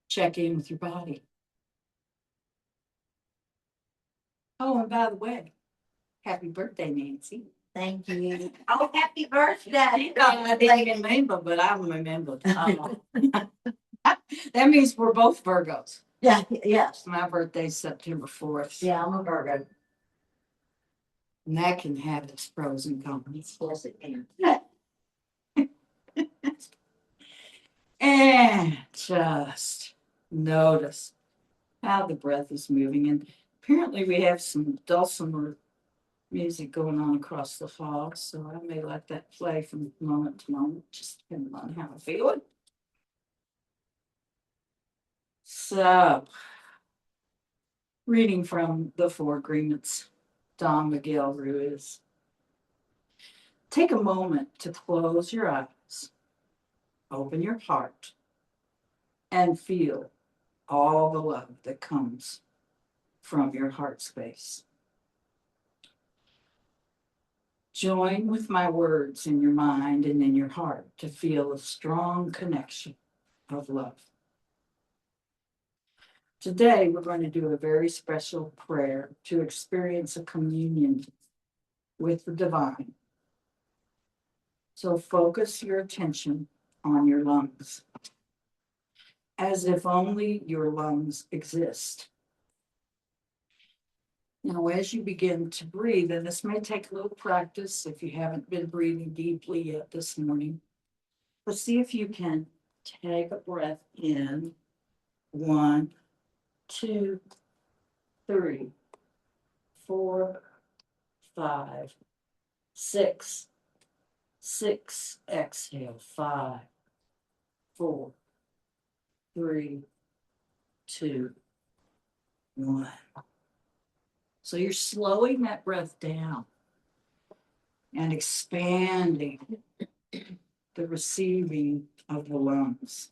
check in with your body. Oh, and by the way, happy birthday, Nancy. Thank you. Oh, happy birthday. I didn't remember, but I remember. That means we're both Virgos. Yeah, yes. My birthday's September 4th. Yeah, I'm a Virgo. And that can have its pros and cons. Yes, it can. And just notice how the breath is moving. And apparently we have some dulcimer music going on across the hall, so I may let that play from moment to moment, just depending on how I feel it. So, reading from the Four Agreements, Don Miguel Ruiz. Take a moment to close your eyes, open your heart, and feel all the love that comes from your heart space. Join with my words in your mind and in your heart to feel a strong connection of love. Today, we're going to do a very special prayer to experience a communion with the divine. So focus your attention on your lungs, as if only your lungs exist. Now, as you begin to breathe, and this may take a little practice if you haven't been breathing deeply yet this morning, but see if you can take a breath in. 1, 2, 3, 4, 5, 6. 6, exhale. 5, 4, 3, 2, 1. So you're slowing that breath down and expanding the receiving of the lungs.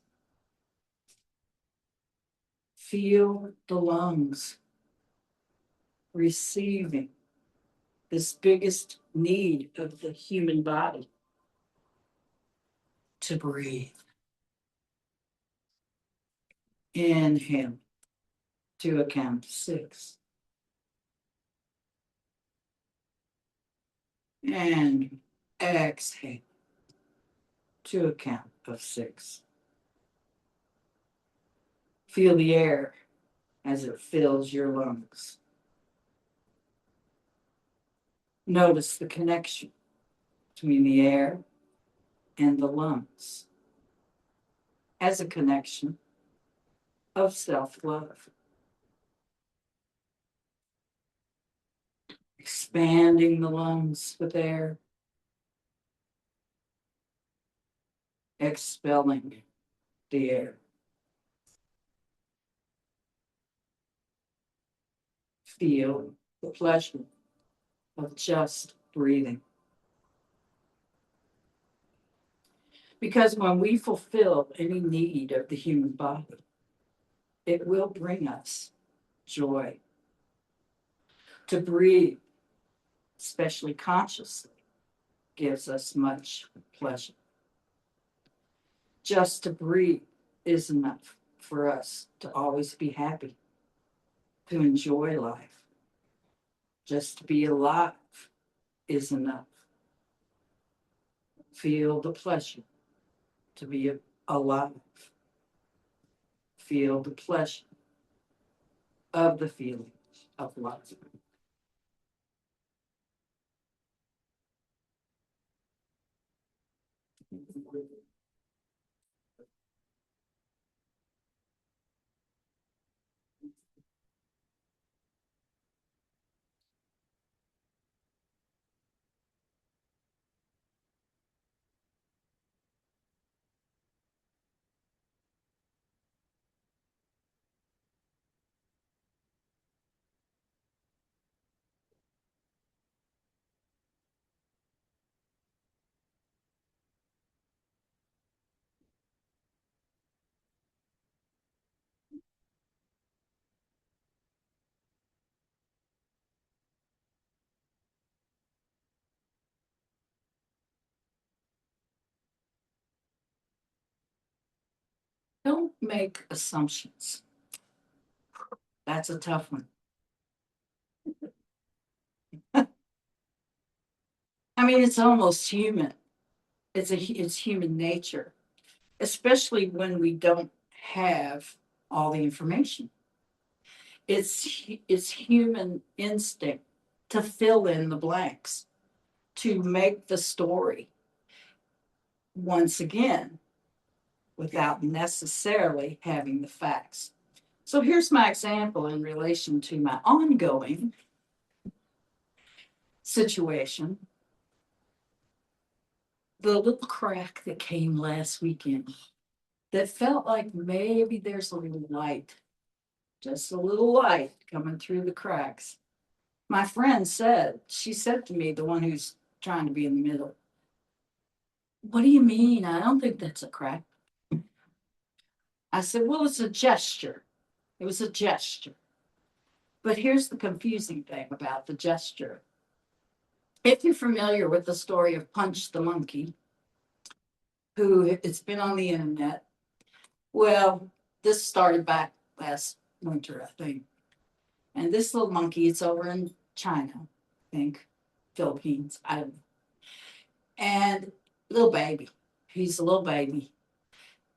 Feel the lungs receiving this biggest need of the human body to breathe. Inhale to a count of 6. And exhale to a count of 6. Feel the air as it fills your lungs. Notice the connection between the air and the lungs as a connection of self-love. Expanding the lungs with air, expelling the air. Feel the pleasure of just breathing. Because when we fulfill any need of the human body, it will bring us joy. To breathe, especially consciously, gives us much pleasure. Just to breathe is enough for us to always be happy, to enjoy life. Just to be alive is enough. Feel the pleasure to be alive. Feel the pleasure of the feeling of life. Don't make assumptions. That's a tough one. I mean, it's almost human. It's human nature, especially when we don't have all the information. It's human instinct to fill in the blanks, to make the story once again without necessarily having the facts. So here's my example in relation to my ongoing situation. The little crack that came last weekend that felt like maybe there's a little light, just a little light coming through the cracks. My friend said, she said to me, the one who's trying to be in the middle, "What do you mean? I don't think that's a crack." I said, "Well, it's a gesture." It was a gesture. But here's the confusing thing about the gesture. If you're familiar with the story of Punch the Monkey, who it's been on the internet, well, this started back last winter, I think. And this little monkey, it's over in China, I think, Philippines, I don't know. And little baby, he's a little baby.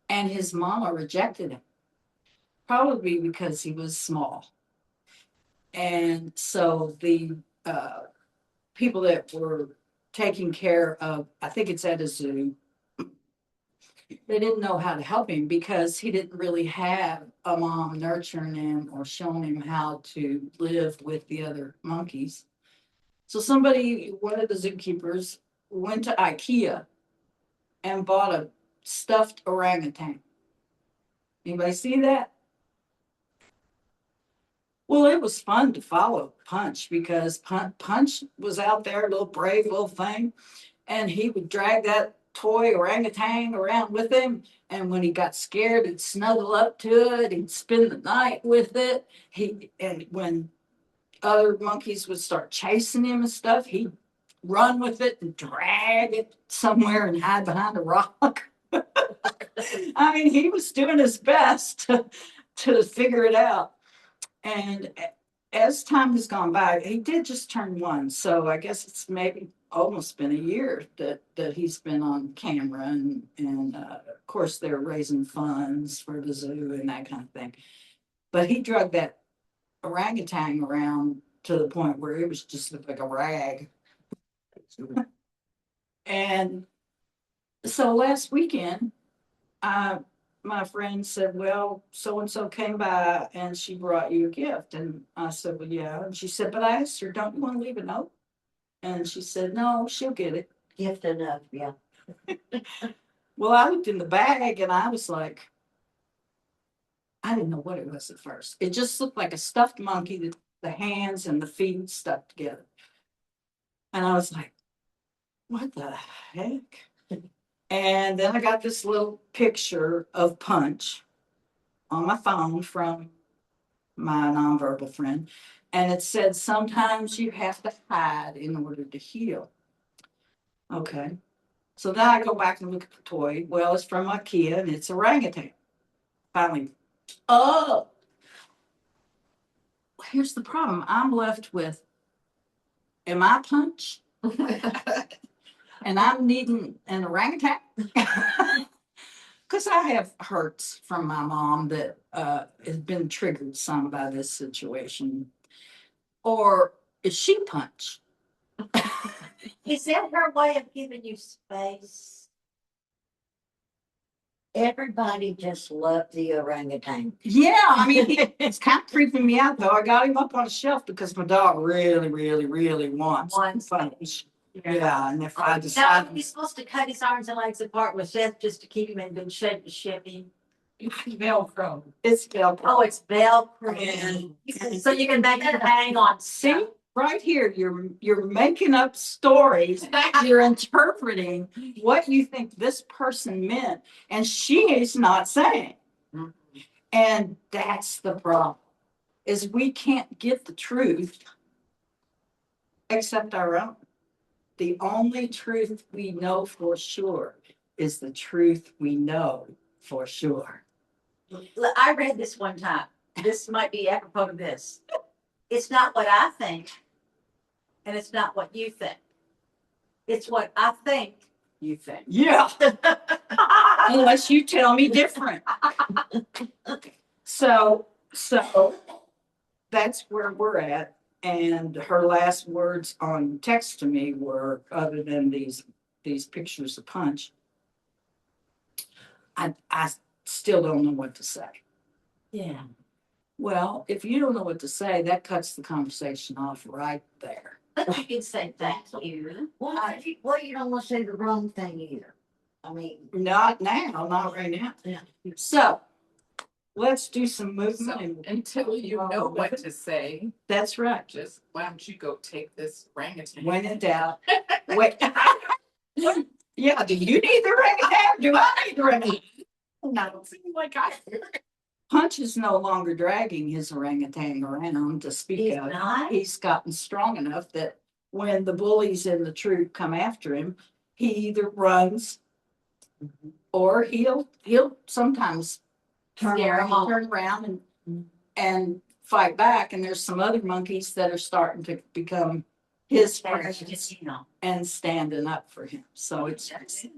And his mama rejected him, probably because he was small. And so the people that were taking care of, I think it's at a zoo, they didn't know how to help him because he didn't really have a mom nurturing him or showing him how to live with the other monkeys. So somebody, one of the zookeepers, went to IKEA and bought a stuffed orangutan. Anybody see that? Well, it was fun to follow Punch because Punch was out there, a little brave little thing, and he would drag that toy orangutan around with him. And when he got scared, he'd snuggle up to it. He'd spend the night with it. And when other monkeys would start chasing him and stuff, he'd run with it and drag it somewhere and hide behind a rock. I mean, he was doing his best to figure it out. And as time has gone by, he did just turn 1. So I guess it's maybe almost been a year that he's been on camera. And of course, they're raising funds for the zoo and that kind of thing. But he drug that orangutan around to the point where it was just looked like a rag. And so last weekend, my friend said, "Well, so and so came by and she brought you a gift." And I said, "Well, yeah." And she said, "But I asked her, don't you want to leave a note?" And she said, "No, she'll get it." Gift enough, yeah. Well, I looked in the bag and I was like, I didn't know what it was at first. It just looked like a stuffed monkey, the hands and the feet stuck together. And I was like, what the heck? And then I got this little picture of Punch on my phone from my nonverbal friend. And it said, "Sometimes you have to hide in order to heal." Okay. So then I go back and look at the toy. Well, it's from IKEA and it's orangutan. Finally, oh, here's the problem. I'm left with, am I Punch? And I'm needing an orangutan? Because I have hurts from my mom that has been triggered some by this situation. Or is she Punch? Is that her way of giving you space? Everybody just loved the orangutan. Yeah, I mean, it's kind of creeping me out though. I got him up on a shelf because my dog really, really, really wants Punch. Yeah, and if I Now, decide, he's supposed to cut his arms and legs apart with Seth just to keep him in good shape to ship him. Velcro. It's Velcro. Oh, it's Velcro. And So you can make it hang on. see, right here, you're making up stories. You're interpreting what you think this person meant, and she is not saying. And that's the problem, is we can't get the truth except our own. The only truth we know for sure is the truth we know for sure. I read this one time. This might be apropos of this. It's not what I think, and it's not what you think. It's what I think you think. Yeah. Unless you tell me different. So that's where we're at. And her last words on text to me were, other than these pictures of Punch, I still don't know what to say. Yeah. Well, if you don't know what to say, that cuts the conversation off right there. But you can say thank you. Well, you don't want to say the wrong thing either. I mean, Not now, not right now. Yeah. So let's do some So movement. until you know what to say, That's right. just why don't you go take this orangutan? When in doubt, wait. Yeah, do you need the orangutan? Do I need the orangutan? Not seem like I do. Punch is no longer dragging his orangutan around to speak He's of. not? He's gotten strong enough that when the bullies in the troop come after him, he either runs or he'll sometimes turn Scare 'em off. around and fight back. And there's some other monkeys that are starting to become his friends and standing up for him. So it's,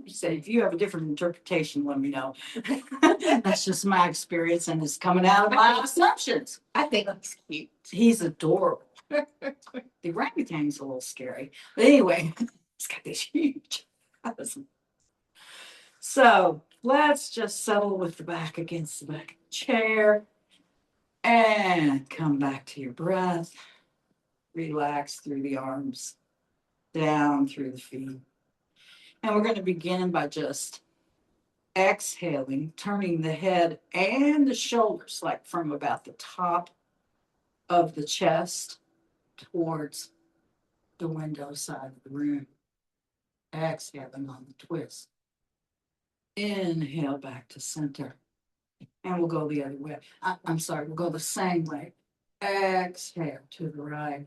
so if you have a different interpretation, let me know. That's just my experience and it's coming out of my assumptions. I think it's cute. He's adorable. The orangutan's a little scary, but anyway, he's got this huge eyes. So let's just settle with the back against the back of the chair and come back to your breath. Relax through the arms, down through the feet. And we're going to begin by just exhaling, turning the head and the shoulders, like from about the top of the chest towards the window side of the room. Exhaling on the twist. Inhale back to center. And we'll go the other way. I'm sorry, we'll go the same way. Exhale to the right.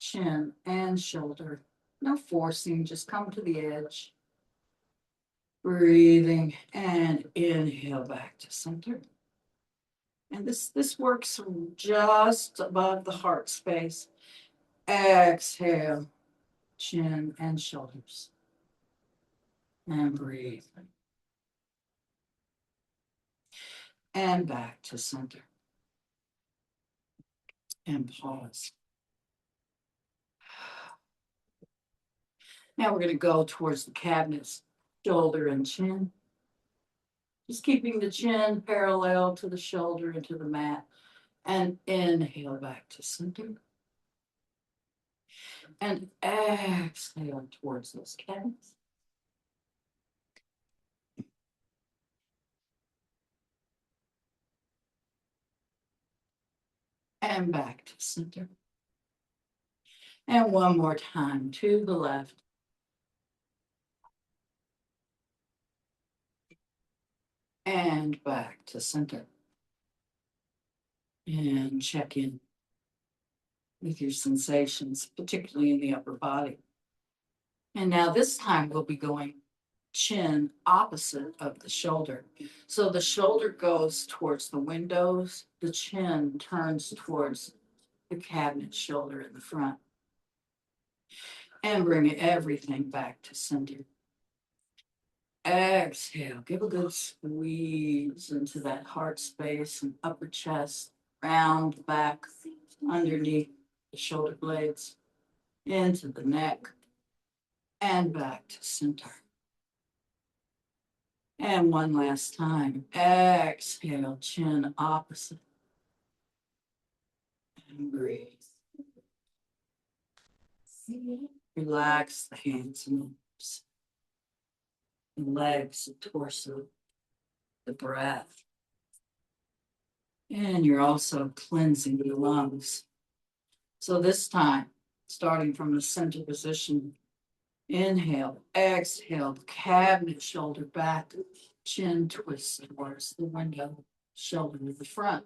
Chin and shoulder. No forcing, just come to the edge. Breathing and inhale back to center. And this works from just above the heart space. Exhale, chin and shoulders. And breathe. And back to center. And pause. Now we're going to go towards the cabinets, shoulder and chin. Just keeping the chin parallel to the shoulder and to the mat. And inhale back to center. And exhale towards those cabinets. And back to center. And one more time to the left. And back to center. And check in with your sensations, particularly in the upper body. And now this time we'll be going chin opposite of the shoulder. So the shoulder goes towards the windows, the chin turns towards the cabinet shoulder in the front. And bring everything back to center. Exhale, give a good squeeze into that heart space and upper chest, round the back, underneath the shoulder blades, into the neck, and back to center. And one last time, exhale, chin opposite. And breathe. Relax the hands and arms, the legs, the torso, the breath. And you're also cleansing the lungs. So this time, starting from the center position, inhale, exhale, cabinet shoulder back, chin twist towards the window, shoulder to the front.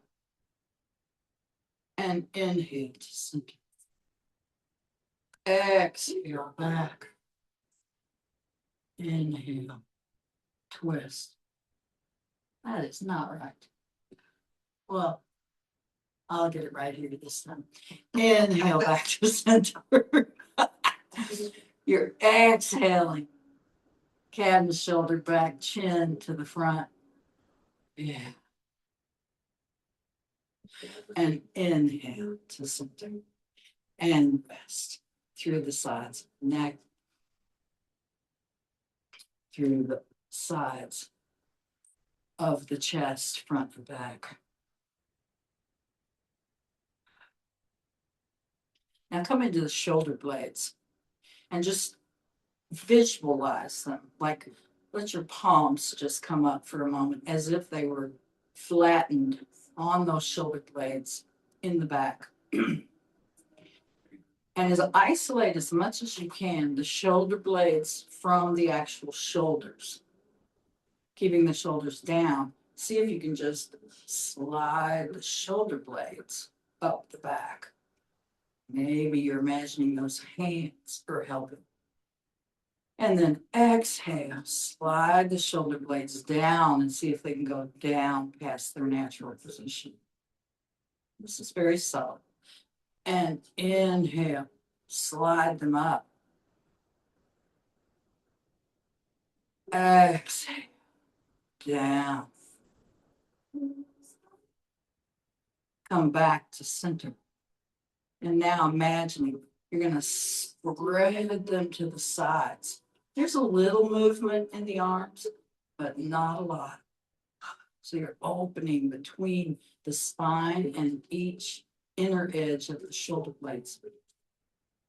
And inhale to center. Exhale back. Inhale, twist. That is not right. Well, I'll get it right here this time. Inhale back to center. You're exhaling. Cat and shoulder back, chin to the front. Yeah. And inhale to center. And rest through the sides, neck, through the sides of the chest, front and back. Now come into the shoulder blades and just visualize them. Like let your palms just come up for a moment as if they were flattened on those shoulder blades in the back. And isolate as much as you can the shoulder blades from the actual shoulders, keeping the shoulders down. See if you can just slide the shoulder blades up the back. Maybe you're imagining those hands are helping. And then exhale, slide the shoulder blades down and see if they can go down past their natural position. This is very subtle. And inhale, slide them up. Exhale, down. Come back to center. And now imagining you're going to spread them to the sides. There's a little movement in the arms, but not a lot. So you're opening between the spine and each inner edge of the shoulder blades.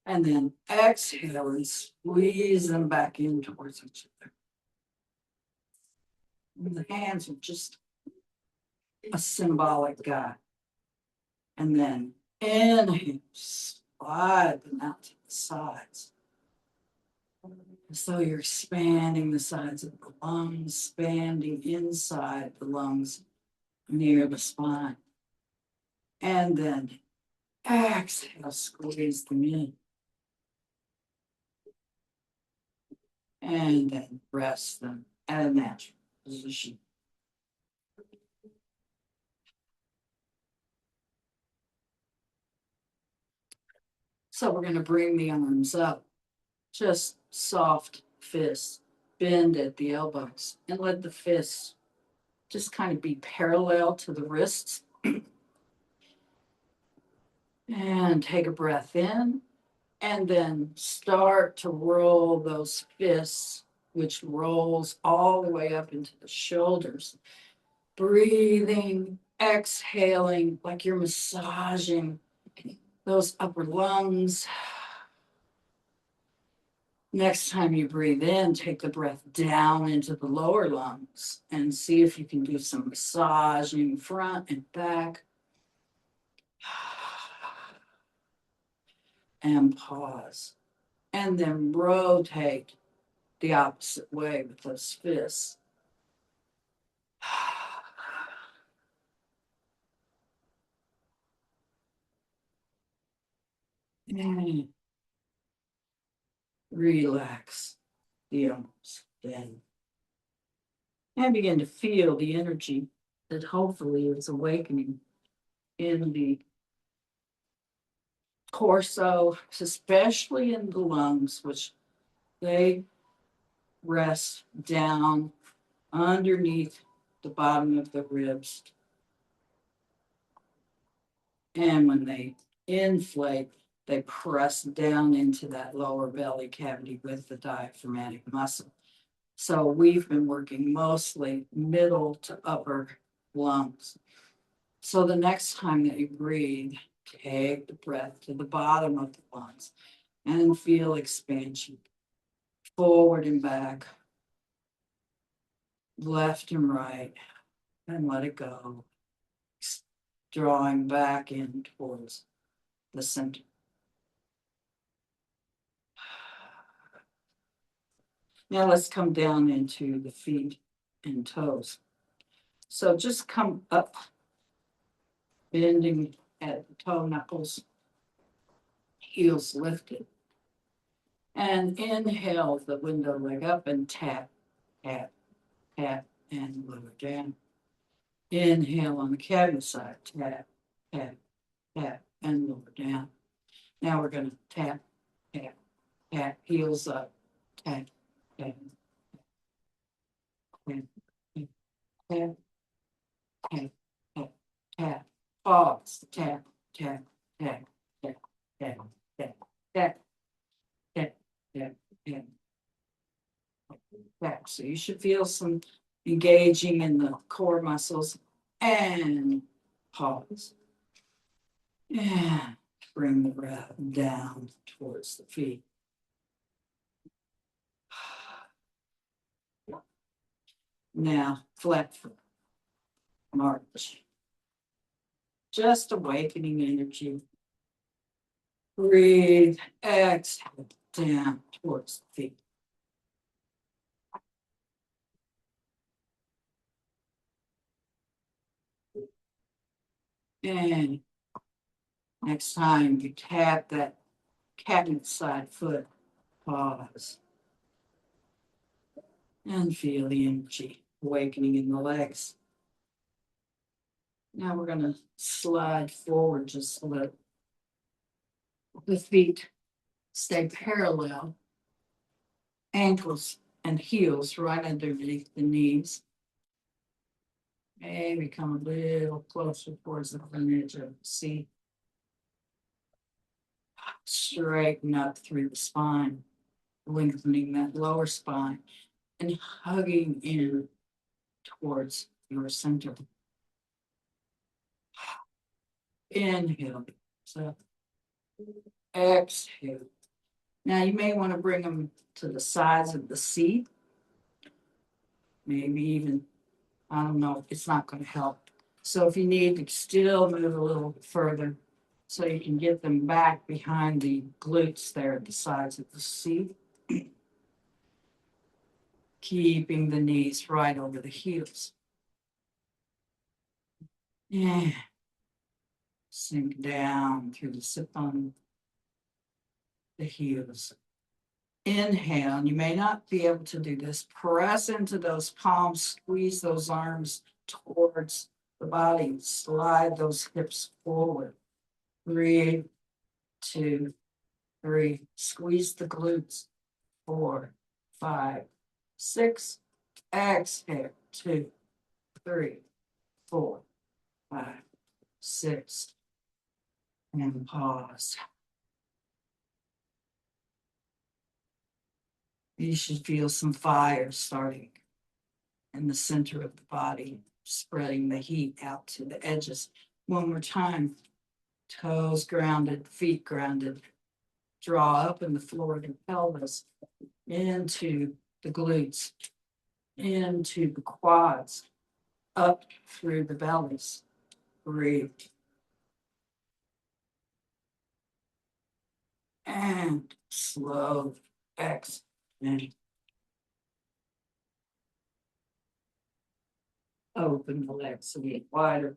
And then exhale and squeeze them back in towards each other. And the hands are just a symbolic guide. And then inhale, slide them out to the sides. As though you're expanding the sides of the lungs, expanding inside the lungs near the spine. And then exhale, squeeze them in. And then rest them at a natural position. So we're going to bring the arms up, just soft fists, bend at the elbows, and let the fists just kind of be parallel to the wrists. And take a breath in, and then start to roll those fists, which rolls all the way up into the shoulders. Breathing, exhaling like you're massaging those upper lungs. Next time you breathe in, take the breath down into the lower lungs and see if you can do some massaging front and back. And pause. And then rotate the opposite way with those fists. And relax the arms then. And begin to feel the energy that hopefully is awakening in the torso, especially in the lungs, which they rest down underneath the bottom of the ribs. And when they inflate, they press down into that lower belly cavity with the diaphragmatic muscle. So we've been working mostly middle to upper lungs. So the next time that you breathe, take the breath to the bottom of the lungs and feel expansion. Forward and back, left and right, and let it go. Drawing back in towards the center. Now let's come down into the feet and toes. So just come up, bending at the toe knuckles, heels lifted. And inhale the window leg up and tap, tap, tap, and lower down. Inhale on the cabinet side, tap, tap, tap, and lower down. Now we're gonna tap, tap, tap, heels up, tap, tap, tap, tap, tap, tap, tap, tap, pause, tap, tap, tap, tap, tap, tap, tap, tap, tap, tap. Back. So you should feel some engaging in the core muscles and pause. And bring the breath down towards the feet. Now, flat foot, march. Just awakening energy. Breathe, exhale down towards the feet. And next time you tap that cabinet side foot, pause. And feel the energy awakening in the legs. Now we're gonna slide forward just a little. The feet stay parallel. Ankles and heels right underneath the knees. Maybe come a little closer towards the front edge of the seat. Straighten up through the spine, lengthening that lower spine and hugging in towards your center. Inhale, so exhale. Now you may want to bring them to the sides of the seat. Maybe even, I don't know, it's not going to help. So if you need to still move a little further so you can get them back behind the glutes there at the sides of the seat. Keeping the knees right over the heels. Yeah. Sink down through the sit bone, the heels. Inhale, and you may not be able to do this. Press into those palms, squeeze those arms towards the body, slide those hips forward. 3, 2, 3. Squeeze the glutes. 4, 5, 6. Exhale. 2, 3, 4, 5, 6. And pause. You should feel some fire starting in the center of the body, spreading the heat out to the edges. One more time. Toes grounded, feet grounded. Draw up in the floor of the pelvis, into the glutes, into the quads, up through the bellies. Breathe. And slow exhale. Open the legs a bit wider.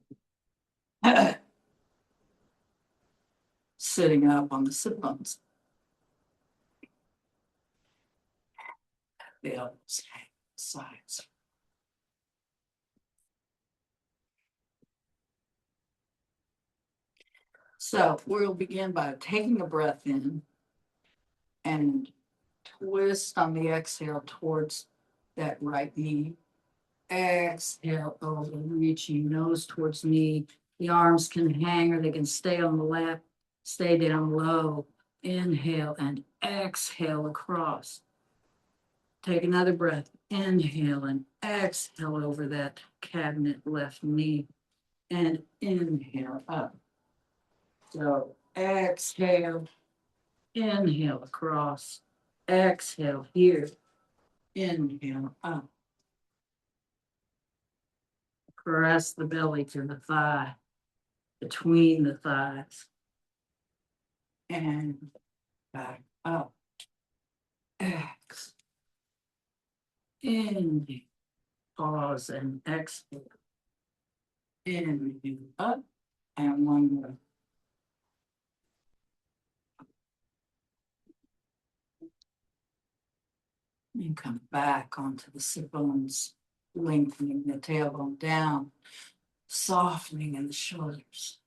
Sitting up on the sit bones. The elbows hang sides. So we'll begin by taking a breath in and twist on the exhale towards that right knee. Exhale over, reaching nose towards knee. The arms can hang or they can stay on the lap, stay down low. Inhale and exhale across. Take another breath. Inhale and exhale over that cabinet left knee. And inhale up. So exhale, inhale across. Exhale here. Inhale up. Press the belly to the thigh, between the thighs. And back up. Exhale. Inhale. Pause and exhale. Inhale up. And one more. And come back onto the sit bones, lengthening the tailbone down. Softening in the shoulders.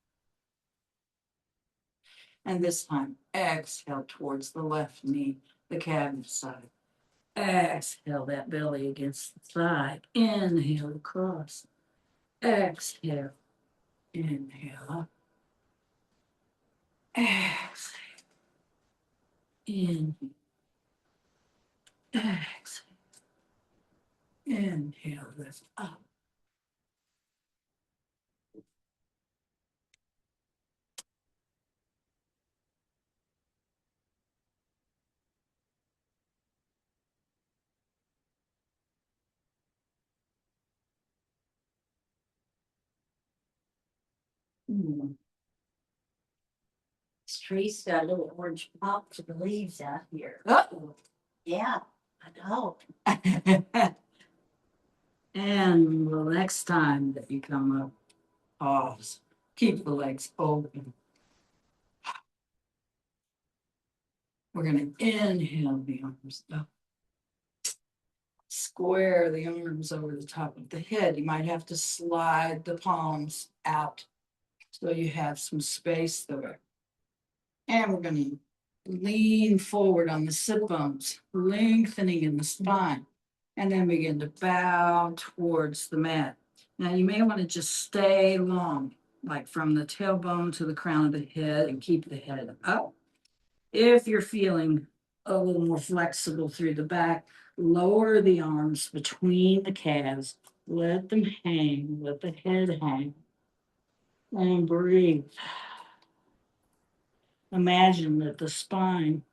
And this time, exhale towards the left knee, the calf side. Exhale that belly against the thigh. Inhale across. Exhale. Inhale up. Exhale. Inhale. Exhale. Inhale, lift up. This tree's got a little orange pop to the leaves out here. Uh-oh. Yeah, I know. And the next time that you come up, pause. Keep the legs open. We're going to inhale the arms up. Square the arms over the top of the head. You might have to slide the palms out so you have some space there. And we're going to lean forward on the sit bones, lengthening in the spine, and then begin to bow towards the mat. Now you may want to just stay long, like from the tailbone to the crown of the head, and keep the head up. If you're feeling a little more flexible through the back, lower the arms between the calves, let them hang, let the head hang, and breathe. Imagine that the spine,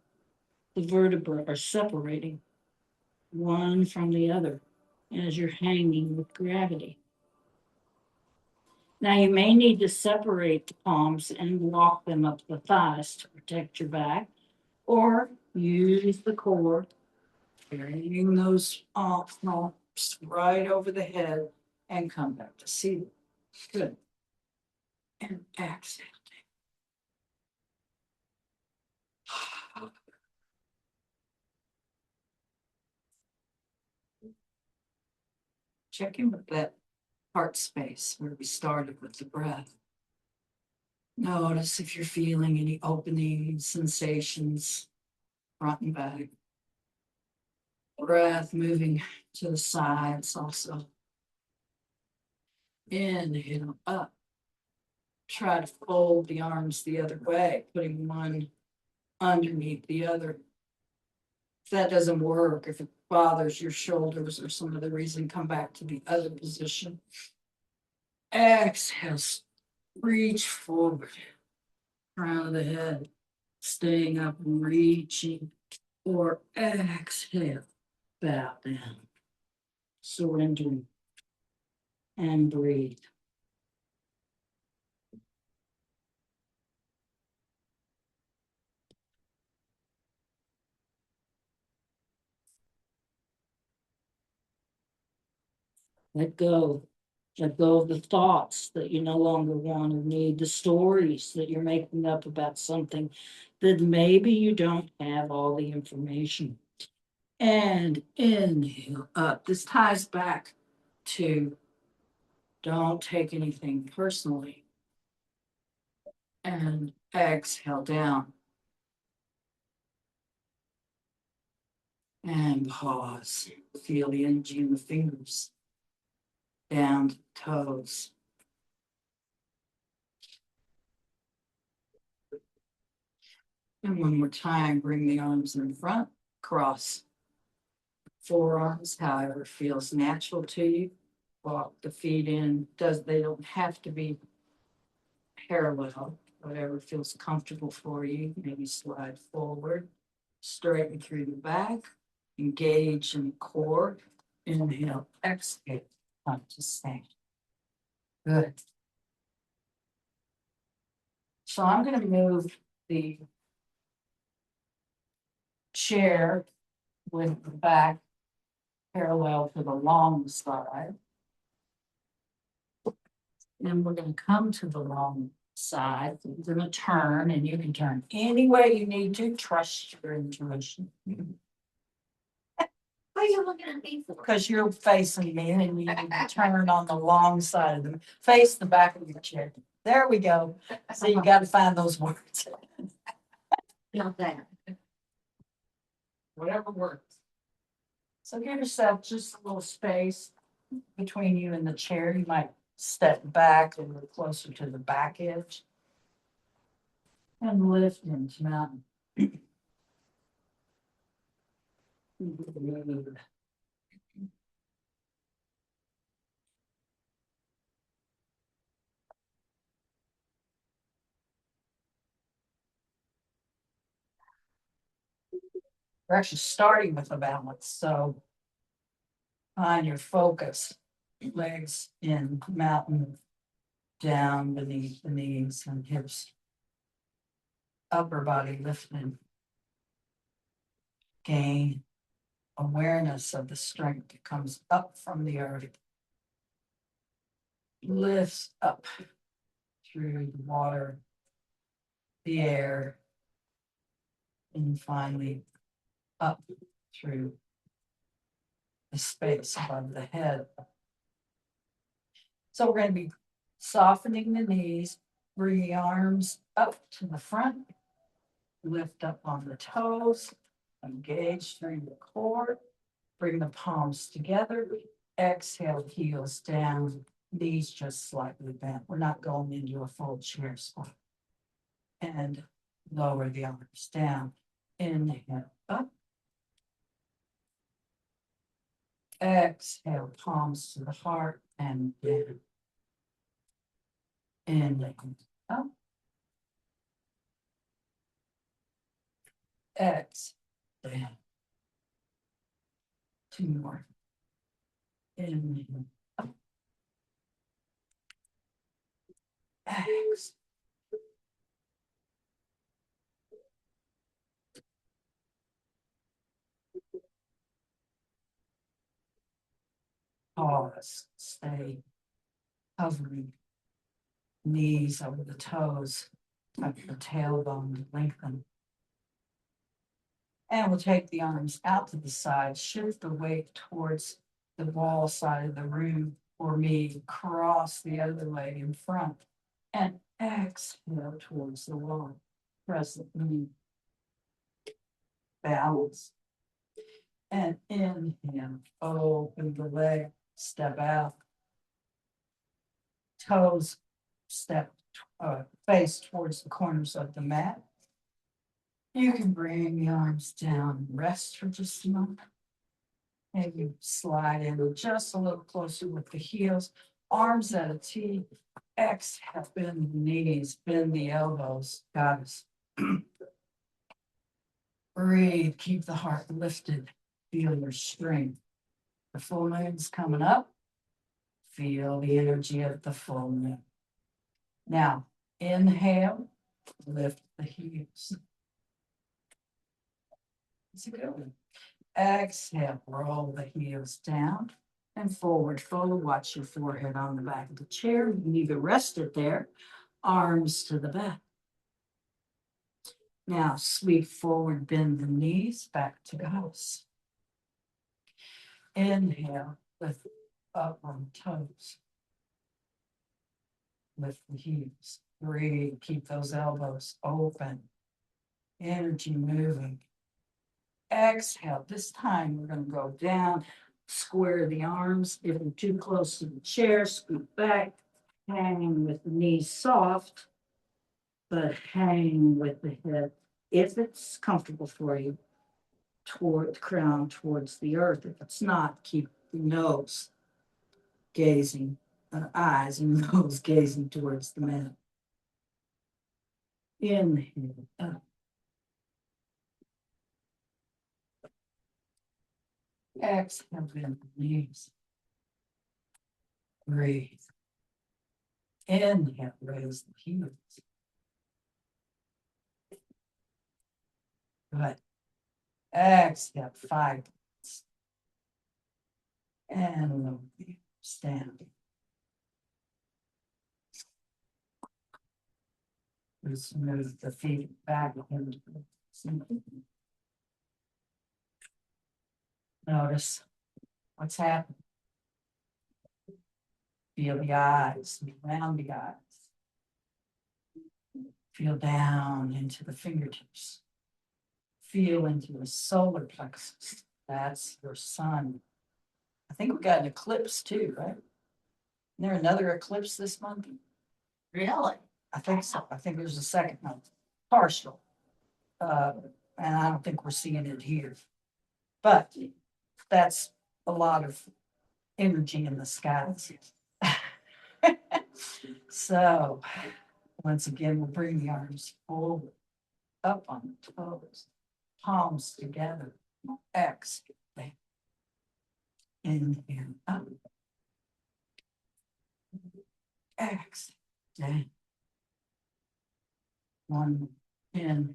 the vertebrae are separating one from the other as you're hanging with gravity. Now you may need to separate the palms and walk them up the thighs to protect your back, or use the core, carrying those arms right over the head and come back to seated. Good. And exhale. Check in with that heart space where we started with the breath. Notice if you're feeling any opening sensations, front and back. Breath moving to the sides also. Inhale up. Try to fold the arms the other way, putting one underneath the other. If that doesn't work, if it bothers your shoulders or some other reason, come back to the other position. Exhale, reach forward. Crown of the head, staying up, reaching, or exhale, bow down, surrendering, and breathe. Let go. Let go of the thoughts that you no longer want or need, the stories that you're making up about something that maybe you don't have all the information. And inhale up. This ties back to don't take anything personally. And exhale down. And pause. Feel the energy in the fingers. Down to the toes. And one more time, bring the arms in front, cross. Forearms, however feels natural to you. Walk the feet in. They don't have to be parallel. Whatever feels comfortable for you. Maybe slide forward. Straighten through the back. Engage in the core. Inhale, exhale. Come to stand. Good. So I'm going to move the chair with the back parallel to the long side. Then we're going to come to the long side. We're going to turn, and you can turn any way you need to. Trust your intuition. Are you looking at me for? Because you're facing me and you need to turn on the long side of them, face the back of your chair. There we go. So you gotta find those words. Not that. Whatever works. So give yourself just a little space between you and the chair. You might step back a little closer to the back edge. And lift into mountain. We're actually starting with a balance, so find your focus. Legs in mountain, down beneath the knees and hips. Upper body lifted. Gain awareness of the strength that comes up from the earth. Lifts up through the water, the air, and finally up through the space above the head. So we're going to be softening the knees, bring the arms up to the front, lift up on the toes, engage through the core, bring the palms together, exhale, heels down, knees just slightly bent. We're not going into a full chair squat. And lower the arms down. Inhale up. Exhale, palms to the heart and down. Inhale up. Exhale down. Two more. Inhale up. Exhale. Pause, stay hovering. Knees over the toes, tuck the tailbone, lengthen. And we'll take the arms out to the side, shift the weight towards the wall side of the room, or me, cross the other leg in front, and exhale towards the wall. Press the knee. Balance. And inhale, open the leg, step out. Toes step, face towards the corners of the mat. You can bring the arms down, rest for just a moment. Maybe slide in just a little closer with the heels, arms at a T. Exhale, bend the knees, bend the elbows. Got it. Breathe, keep the heart lifted. Feel your strength. The full moon's coming up. Feel the energy of the full moon. Now, inhale, lift the heels. It's a good one. Exhale, roll the heels down and forward fold. Watch your forehead on the back of the chair. You can either rest it there, arms to the back. Now, sweep forward, bend the knees, back to goddess. Inhale, lift up on toes. Lift the heels. Breathe, keep those elbows open. Energy moving. Exhale. This time we're going to go down, square the arms. If you're too close to the chair, scoot back, hang with the knees soft, but hang with the head, if it's comfortable for you, toward the crown, towards the earth. If it's not, keep the nose gazing, eyes and nose gazing towards the mat. Inhale up. Exhale, bend the knees. Breathe. Inhale, raise the heels. Good. Exhale, 5 breaths. And lower the stand. Just move the feet back into the seat. Notice What's happening? Feel the eyes, around the eyes. Feel down into the fingertips. Feel into the solar plexus. That's your sun. I think we got an eclipse too, right? Isn't there another eclipse this month? Really? I think so. I think there's a second one, partial. And I don't think we're seeing it here. But that's a lot of energy in the skies. So, once again, we'll bring the arms forward, up on the toes, palms together, exhale. Inhale, up. Exhale, down. One, in.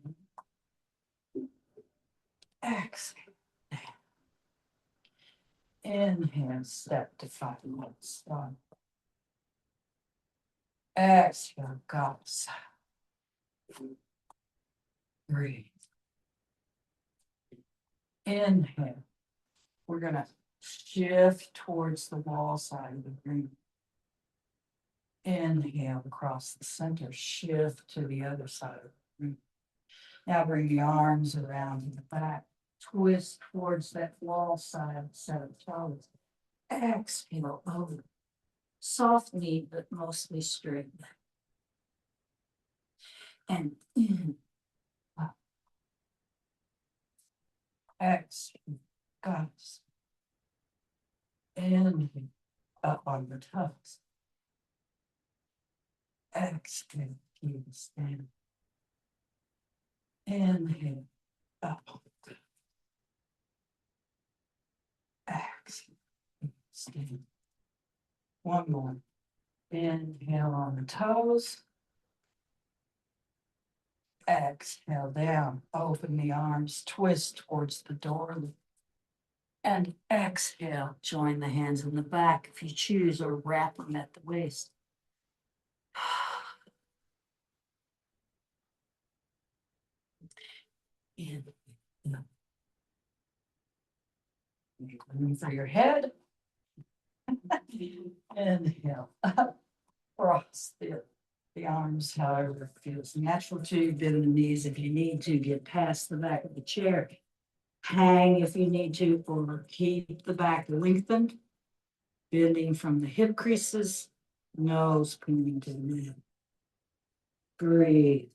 Exhale, down. Inhale, step to 5 minutes. 1. Exhale, goes. Breathe. Inhale. We're gonna shift towards the wall side of the room. Inhale across the center, shift to the other side of the room. Now bring the arms around in the back, twist towards that wall side, set of toes. Exhale over. Soft knee, but mostly straight. And in. Up. Exhale. Guys. Inhale. Up on the toes. Exhale. Keep standing. Inhale. Up on the toes. Exhale. Keep standing. One more. Inhale on the toes. Exhale down, open the arms, twist towards the door. And exhale, join the hands in the back if you choose, or wrap them at the waist. Inhale. Room for your head. Inhale, up, cross the arms, however it feels natural to you. Bend the knees if you need to, get past the back of the chair. Hang if you need to, or keep the back lengthened. Bending from the hip creases, nose pointing to the middle. Breathe.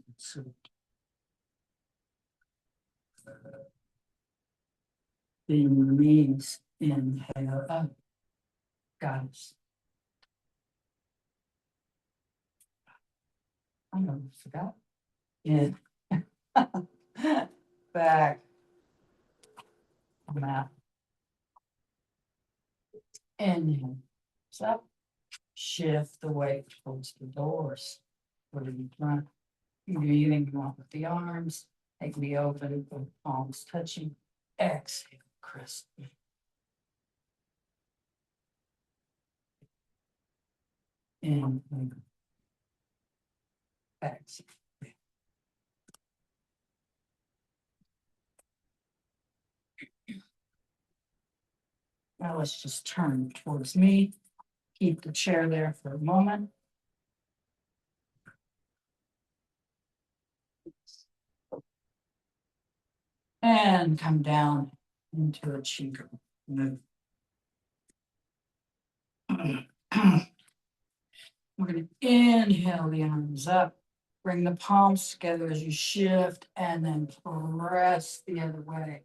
Bend the knees, inhale up. Guys. I forgot. In. Back. Map. Inhale. Up. Shift the weight towards the doors. Put it in front. Breathing along with the arms. Take the open, the palms touching. Exhale, crisp. Inhale. Exhale. Now let's just turn towards me. Keep the chair there for a moment. And come down into a cheater move. We're going to inhale the arms up. Bring the palms together as you shift, and then press the other way.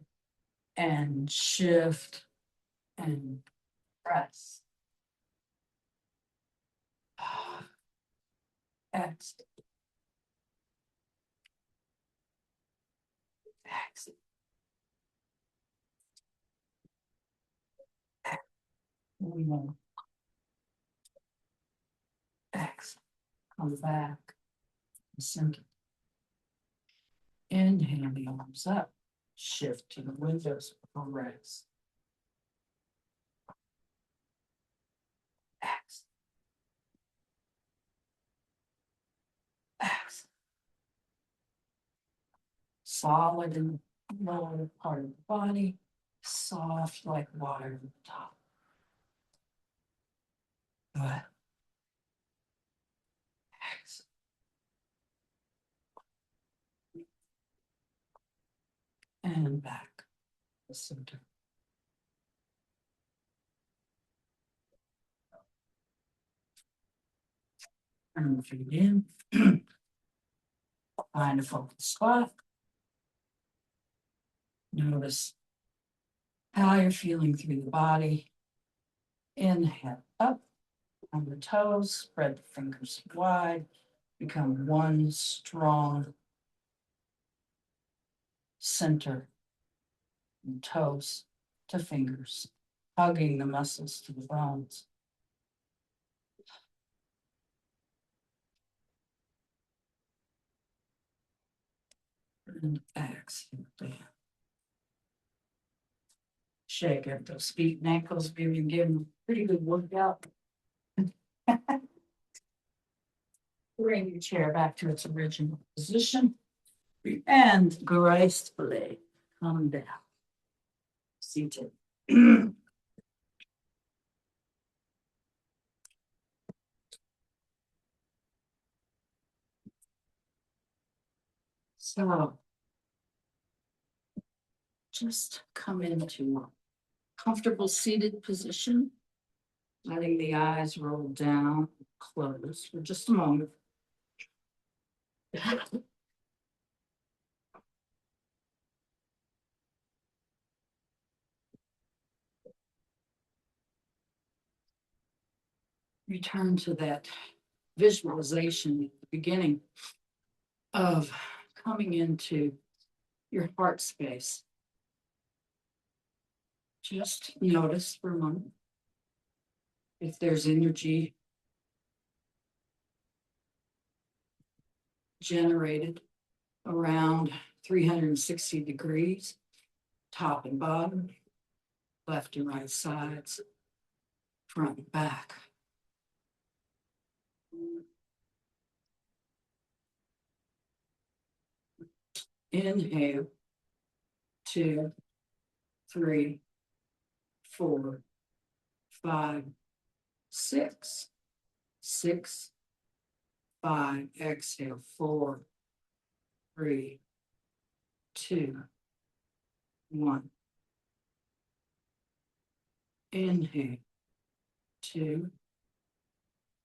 And shift and press. Exhale. Exhale. We want exhale. Come back. Center. Inhale the arms up. Shift to the windows for rest. Exhale. Exhale. Solid in the lower part of the body, soft like water at the top. Good. And back. The center. Turn the feet in. Find a focused spot. Notice how you're feeling through the body. Inhale up on the toes, spread the fingers wide, become one strong center from toes to fingers, hugging the muscles to the bones. And exhale down. Shake up those feet and ankles, give them a pretty good workout. Bring your chair back to its original position. And gracefully come down. Seated. So just come into a comfortable seated position, letting the eyes roll down, close for just a moment. Return to that visualization at the beginning of coming into your heart space. Just notice for a moment if there's energy generated around 360 degrees, top and bottom, left and right sides, front and back. Inhale, 2, 3, 4, 5, 6, 6, 5. Exhale, 4, 3, 2, 1. Inhale, 2,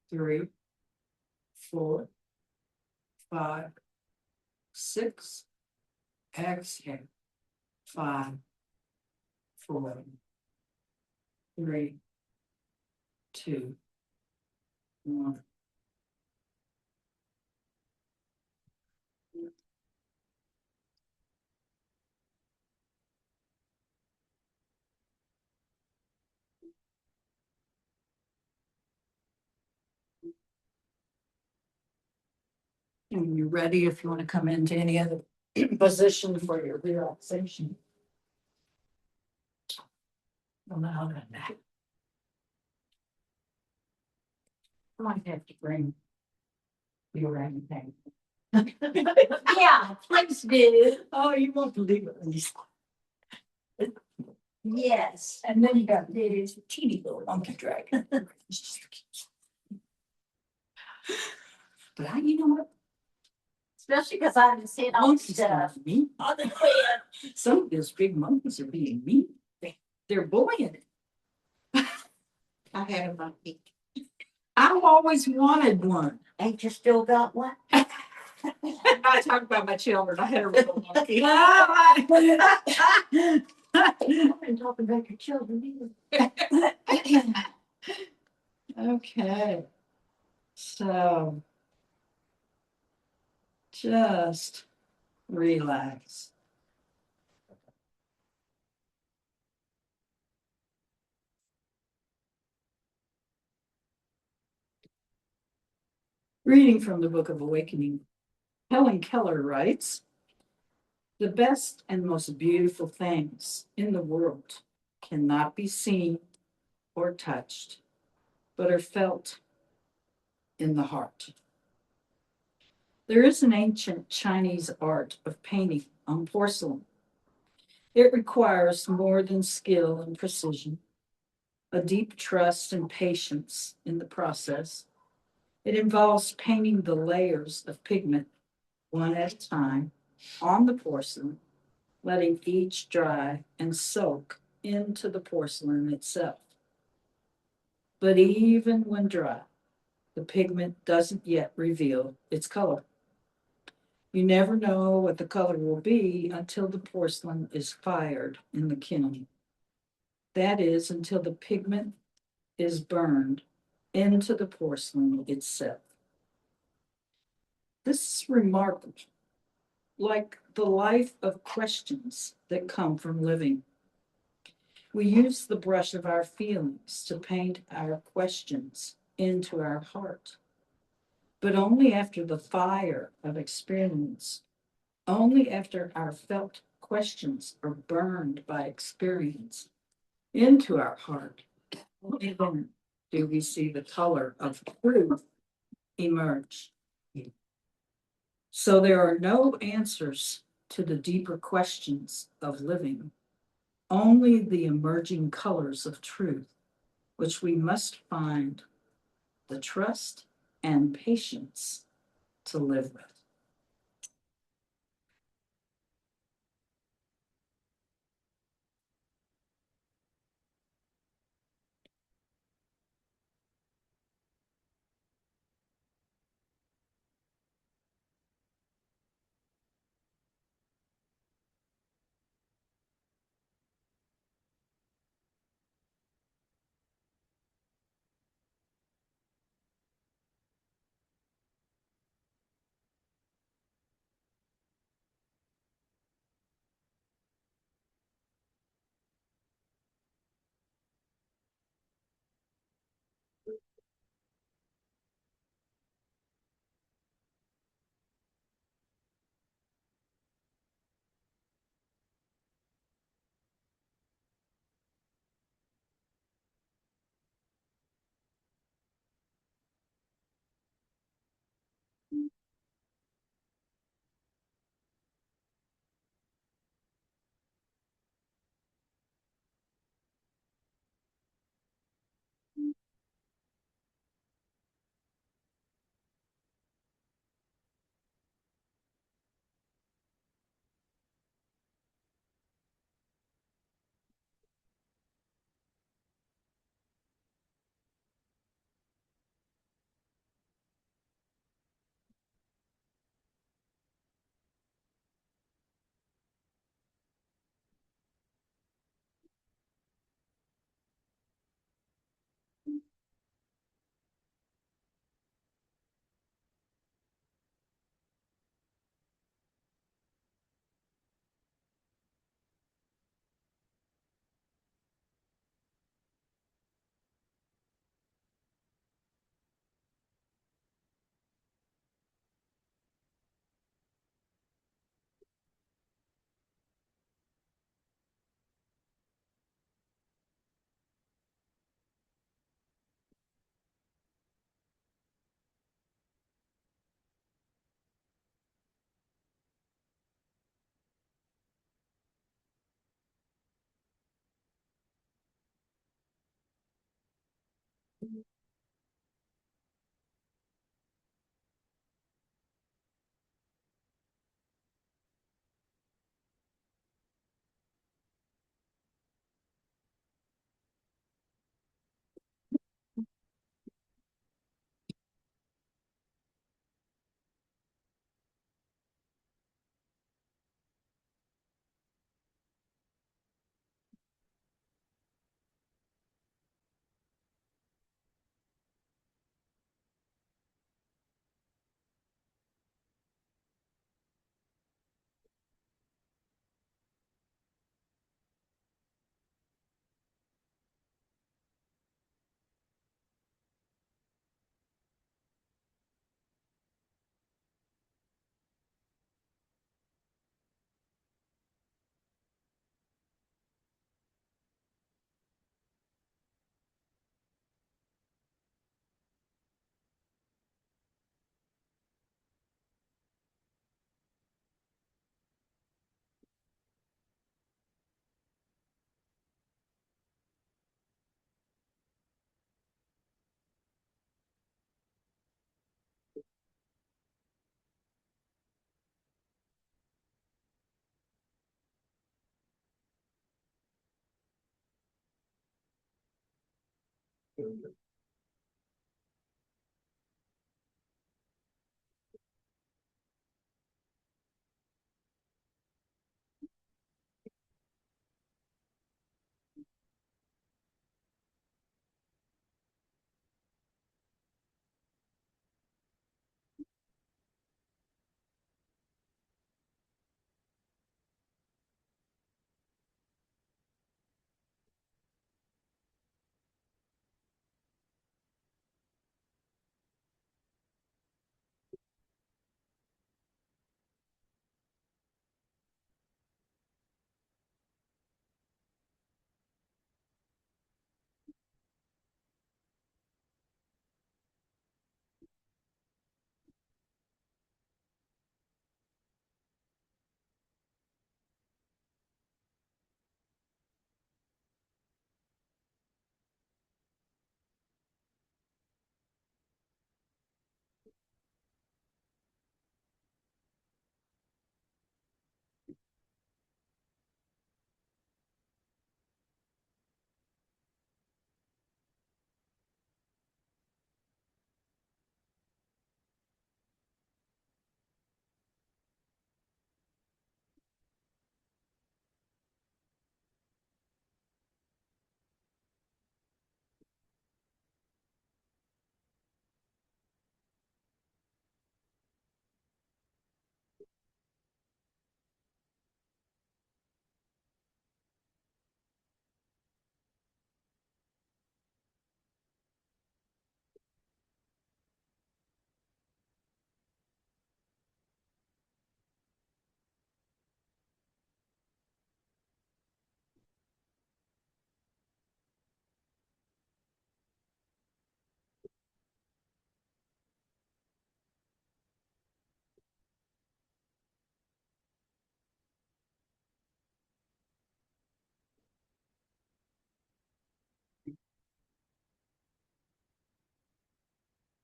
3, 4, 5, 6. Exhale, 5, 4, 3, 2, 1. And when you're ready, if you want to come into any other position for your relaxation. Allow that back. I might have to bring the orangutan. Yeah, please do. Oh, you won't believe it. Yes. And then you got this teeny little monkey dragon. It's just the cutest. But you know what? Especially because I haven't seen all the Monkeys stuff. are mean. On the web. Some of those big monkeys are being mean. They're bullying it. I had a monkey. I've always wanted one. Ain't you still got one? I talk about my children. I had a real monkey. I've been talking about your children either. Okay. So just relax. Reading from the Book of Awakening, Helen Keller writes, "The best and most beautiful things in the world cannot be seen or touched, but are felt in the heart." There is an ancient Chinese art of painting on porcelain. It requires more than skill and precision. a deep trust and patience in the process. It involves painting the layers of pigment one at a time on the porcelain, letting each dry and soak into the porcelain itself. But even when dry, the pigment doesn't yet reveal its color. You never know what the color will be until the porcelain is fired in the kiln. That is, until the pigment is burned into the porcelain itself. This is remarkable, like the life of questions that come from living. We use the brush of our feelings to paint our questions into our heart, but only after the fire of experience, only after our felt questions are burned by experience into our heart, only then do we see the color of truth emerge. So there are no answers to the deeper questions of living, only the emerging colors of truth, which we must find the trust and patience to live with.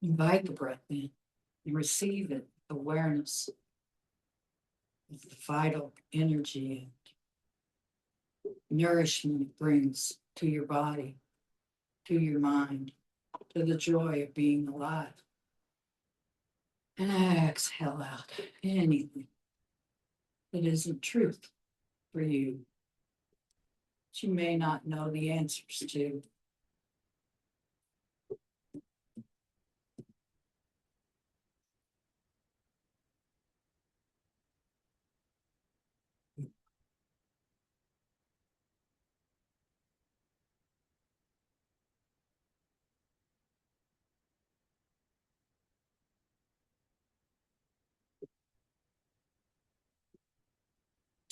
Invite the breath in and receive it, awareness of the vital energy and nourishment it brings to your body, to your mind, to the joy of being alive. And exhale out anything that isn't truth for you, that you may not know the answers to.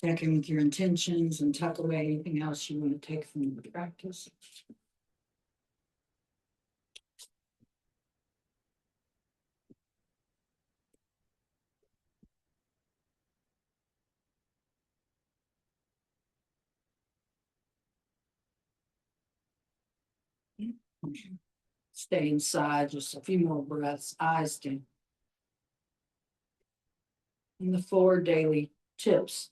Check in with your intentions and tuck away anything else you want to take from the practice. Stay inside just a few more breaths, eyes dim. And the 4 daily tips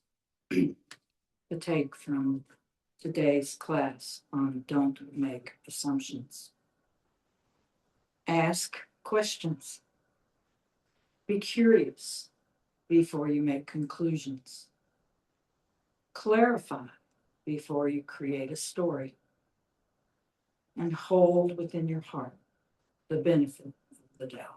to take from today's class on don't make assumptions. Ask questions. Be curious before you make conclusions. Clarify before you create a story. And hold within your heart the benefit of the doubt.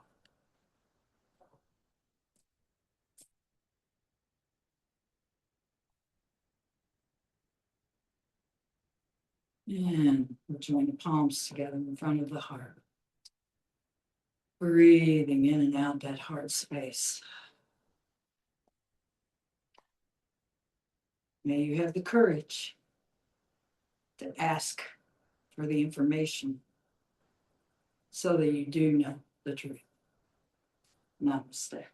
And we'll join the palms together in front of the heart. Breathing in and out that heart space. May you have the courage to ask for the information so that you do know the truth. Namaste.